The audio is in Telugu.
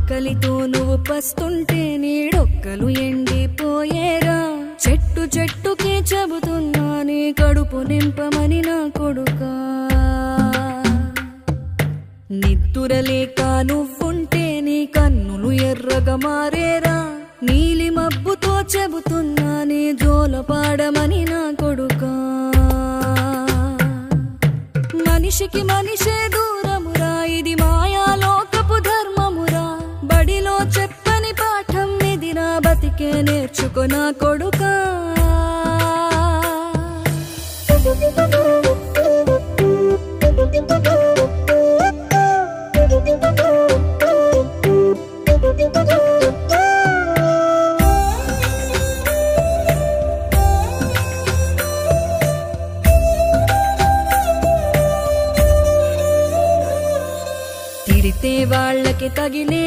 ఆకలితో నువ్వు పస్తుంటే నీడొక్కలు ఎండిపోయేరా చెట్టు చెట్టుకే చెబుతున్నా నీ కడుపు నింపమని నా కొడుకా నిద్దురలేక నువ్వుంటే నీ కన్నులు ఎర్రగా మారేరా నీలి మబ్బుతో చెబుతున్నా నీ జోలపాడమని నా కొడుకా మనిషికి మనిషే దూరమురా ఇది మాయాలోకపు ధర్మమురా బడిలో చెప్పని పాఠం ఇదిరా బతికే నేర్చుకో నా కొడుకా తిడితే వాళ్ళకి తగిలే